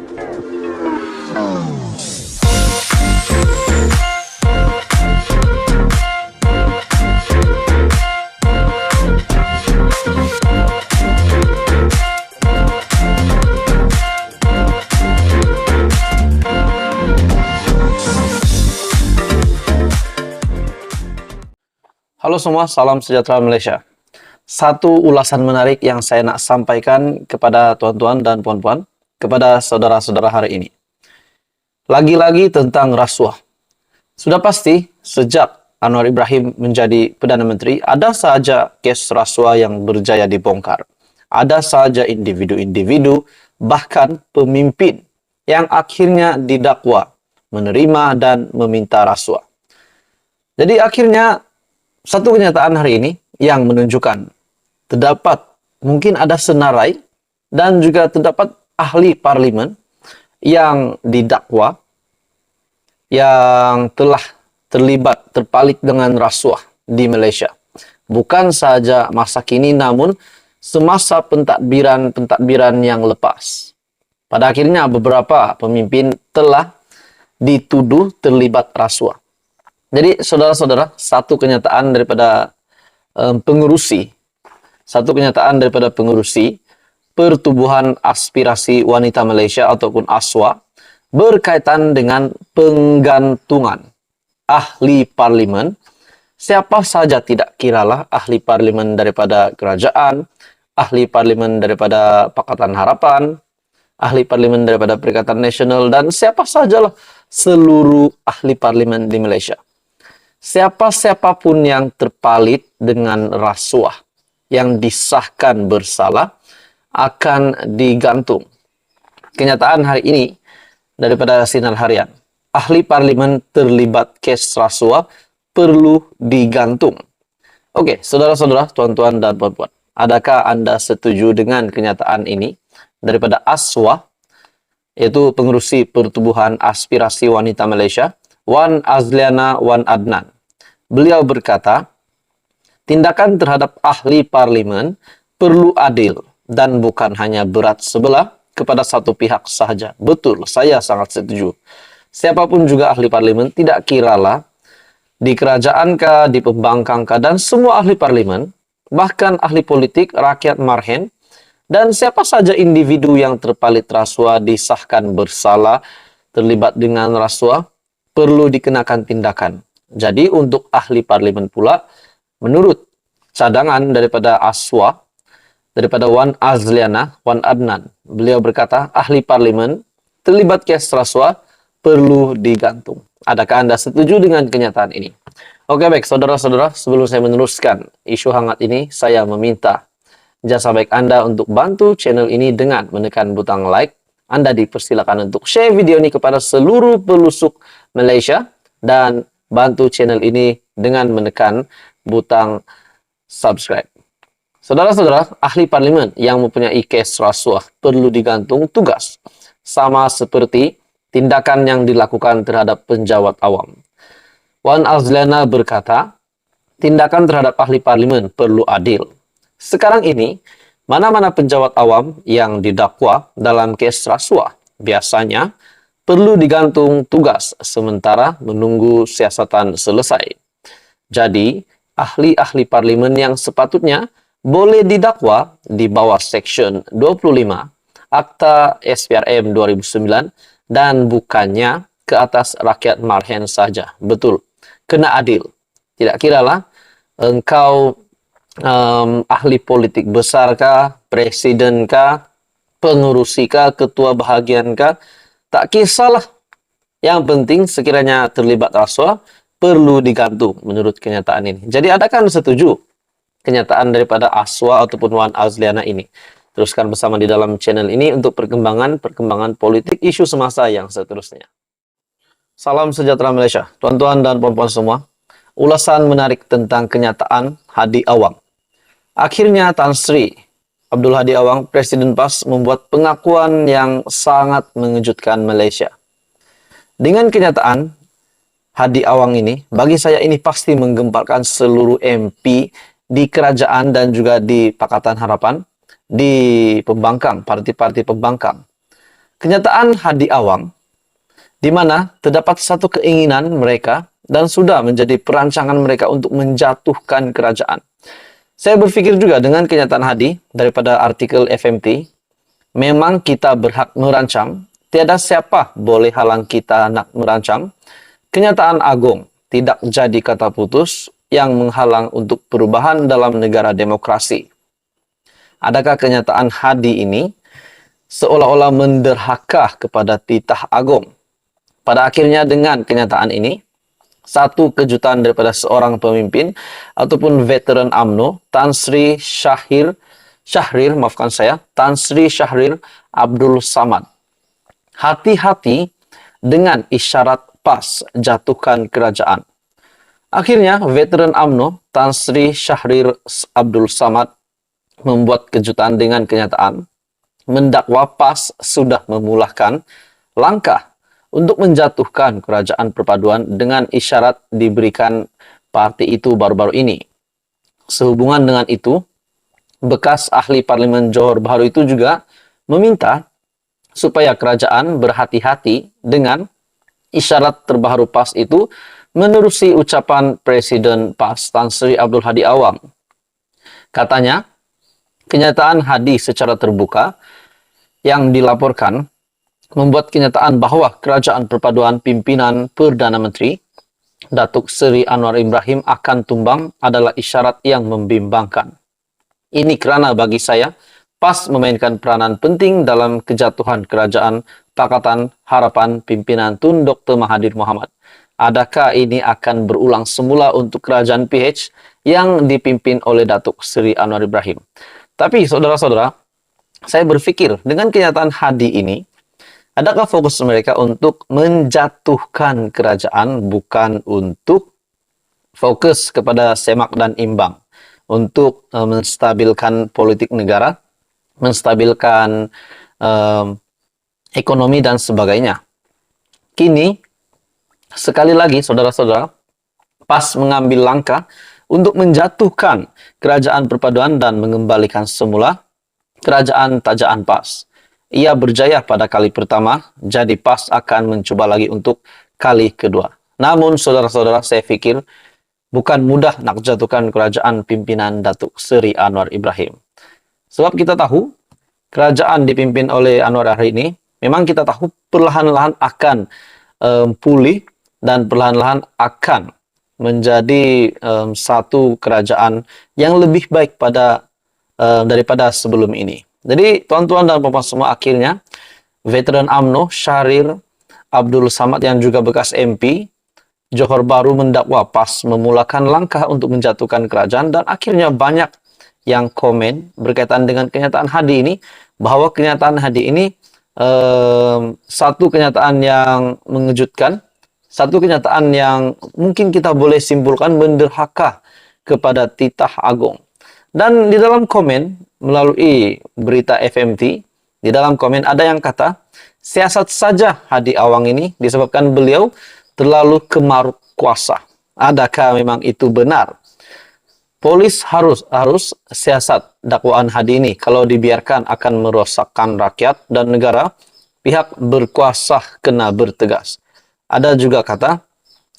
Halo semua, salam sejahtera Malaysia. Satu ulasan menarik yang saya nak sampaikan kepada tuan-tuan dan puan-puan, kepada saudara-saudara hari ini. Lagi-lagi tentang rasuah. Sudah pasti, sejak Anwar Ibrahim menjadi Perdana Menteri, ada sahaja kes rasuah yang berjaya dibongkar. Ada sahaja individu-individu, bahkan pemimpin yang akhirnya didakwa, menerima dan meminta rasuah. Jadi akhirnya, satu kenyataan hari ini yang menunjukkan terdapat mungkin ada senarai dan juga terdapat ahli parlimen yang didakwa yang telah terlibat terpalit dengan rasuah di Malaysia. Bukan sahaja masa kini namun semasa pentadbiran yang lepas. Pada akhirnya beberapa pemimpin telah dituduh terlibat rasuah. Jadi, saudara-saudara, satu kenyataan daripada pengurusi Pertubuhan Aspirasi Wanita Malaysia ataupun ASWA berkaitan dengan penggantungan ahli parlimen. Siapa saja tidak kiralah ahli parlimen daripada kerajaan, ahli parlimen daripada Pakatan Harapan, ahli parlimen daripada Perikatan Nasional, dan siapa sajalah seluruh ahli parlimen di Malaysia. Siapa-siapapun yang terpalit dengan rasuah yang disahkan bersalah akan digantung. Kenyataan hari ini daripada Sinar Harian, ahli parlimen terlibat kes rasuah perlu digantung. Oke, saudara-saudara, tuan-tuan dan puan-puan, adakah Anda setuju dengan kenyataan ini daripada ASWA, yaitu pengerusi Pertubuhan Aspirasi Wanita Malaysia, Wan Azliana Wan Adnan. Beliau berkata, tindakan terhadap ahli parlimen perlu adil dan bukan hanya berat sebelah kepada satu pihak sahaja. Betul, saya sangat setuju. Siapapun juga ahli parlimen, tidak kiralah di kerajaan kah, di pembangkang kah, dan semua ahli parlimen, bahkan ahli politik, rakyat marhen, dan siapa saja individu yang terpalit rasuah disahkan bersalah terlibat dengan rasuah, perlu dikenakan tindakan. Jadi untuk ahli parlimen pula, menurut cadangan daripada ASWA, daripada Wan Azliana Wan Adnan, beliau berkata ahli parlimen terlibat kes rasuah perlu digantung. Adakah Anda setuju dengan kenyataan ini? Oke, baik saudara-saudara, sebelum saya meneruskan isu hangat ini, saya meminta jasa baik Anda untuk bantu channel ini dengan menekan butang like. Anda dipersilakan untuk share video ini kepada seluruh pelusuk Malaysia dan bantu channel ini dengan menekan butang subscribe. Saudara-saudara, ahli parlimen yang mempunyai kes rasuah perlu digantung tugas, sama seperti tindakan yang dilakukan terhadap penjawat awam. Wan Azliana berkata, tindakan terhadap ahli parlimen perlu adil. Sekarang ini, mana-mana penjawat awam yang didakwa dalam kes rasuah biasanya perlu digantung tugas sementara menunggu siasatan selesai. Jadi, ahli-ahli parlimen yang sepatutnya boleh didakwa di bawah Seksyen 25 Akta SPRM 2009 dan bukannya ke atas rakyat marhen saja. Betul, kena adil. Tidak kiralah engkau ahli politik besar kah, presiden kah, pengurusi kah, ketua bahagian kah, tak kisahlah. Yang penting sekiranya terlibat rasuah perlu digantung menurut kenyataan ini. Jadi adakah Anda setuju kenyataan daripada ASWA ataupun Wan Azliana ini? Teruskan bersama di dalam channel ini untuk perkembangan politik isu semasa yang seterusnya. Salam sejahtera Malaysia, tuan-tuan dan puan-puan semua. Ulasan menarik tentang kenyataan Hadi Awang. Akhirnya Tan Sri Abdul Hadi Awang, Presiden PAS, membuat pengakuan yang sangat mengejutkan Malaysia. Dengan kenyataan Hadi Awang ini, bagi saya ini pasti menggemparkan seluruh MP di kerajaan dan juga di Pakatan Harapan, di pembangkang, parti-parti pembangkang. Kenyataan Hadi Awang, di mana terdapat satu keinginan mereka dan sudah menjadi perancangan mereka untuk menjatuhkan kerajaan. Saya berpikir juga dengan kenyataan Hadi daripada artikel FMT, memang kita berhak merancang, tiada siapa boleh halang kita nak merancang. Kenyataan agung tidak jadi kata putus yang menghalang untuk perubahan dalam negara demokrasi. Adakah kenyataan Hadi ini seolah-olah menderhaka kepada titah agung? Pada akhirnya dengan kenyataan ini, satu kejutan daripada seorang pemimpin ataupun veteran UMNO, Tan Sri Syahrir Abdul Samad. Hati-hati dengan isyarat PAS jatuhkan kerajaan. Akhirnya, veteran UMNO, Tan Sri Syahrir Abdul Samad membuat kejutan dengan kenyataan mendakwa PAS sudah memulahkan langkah untuk menjatuhkan kerajaan perpaduan dengan isyarat diberikan parti itu baru-baru ini. Sehubungan dengan itu, bekas ahli Parlimen Johor Bahru itu juga meminta supaya kerajaan berhati-hati dengan isyarat terbaru PAS itu menerusi ucapan Presiden PAS Tan Sri Abdul Hadi Awang. Katanya, kenyataan Hadi secara terbuka yang dilaporkan membuat kenyataan bahwa kerajaan perpaduan pimpinan Perdana Menteri Datuk Seri Anwar Ibrahim akan tumbang adalah isyarat yang membimbangkan. Ini kerana bagi saya, PAS memainkan peranan penting dalam kejatuhan kerajaan Pakatan Harapan pimpinan Tun Dr. Mahathir Mohamad. Adakah ini akan berulang semula untuk kerajaan PH yang dipimpin oleh Datuk Seri Anwar Ibrahim? Tapi saudara-saudara, saya berpikir dengan kenyataan Hadi ini, adakah fokus mereka untuk menjatuhkan kerajaan bukan untuk fokus kepada semak dan imbang, untuk menstabilkan politik negara, menstabilkan ekonomi dan sebagainya. Kini, sekali lagi saudara-saudara, PAS mengambil langkah untuk menjatuhkan kerajaan perpaduan dan mengembalikan semula kerajaan tajaan PAS. Ia berjaya pada kali pertama, jadi PAS akan mencoba lagi untuk kali kedua. Namun saudara-saudara, saya fikir bukan mudah nak jatuhkan kerajaan pimpinan Datuk Seri Anwar Ibrahim. Sebab kita tahu, kerajaan dipimpin oleh Anwar hari ini, memang kita tahu perlahan-lahan akan pulih dan perlahan-lahan akan menjadi satu kerajaan yang lebih baik daripada sebelum ini. Jadi tuan-tuan dan puan-puan semua, akhirnya veteran UMNO Syahrir Abdul Samad yang juga bekas MP Johor Bahru mendakwa PAS memulakan langkah untuk menjatuhkan kerajaan, dan akhirnya banyak yang komen berkaitan dengan kenyataan Hadi ini, bahwa kenyataan Hadi ini satu kenyataan yang mengejutkan, satu kenyataan yang mungkin kita boleh simpulkan menderhaka kepada titah agung. Dan di dalam komen melalui berita FMT, di dalam komen ada yang kata, siasat saja Hadi Awang ini disebabkan beliau terlalu kemaruk kuasa. Adakah memang itu benar? Polis harus siasat dakwaan Hadi ini. Kalau dibiarkan akan merosakkan rakyat dan negara, pihak berkuasa kena bertegas. Ada juga kata,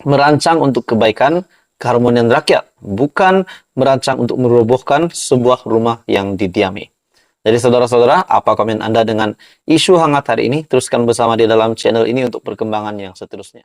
merancang untuk kebaikan keharmonian rakyat, bukan merancang untuk merobohkan sebuah rumah yang didiami. Jadi saudara-saudara, apa komen Anda dengan isu hangat hari ini? Teruskan bersama di dalam channel ini untuk perkembangan yang seterusnya.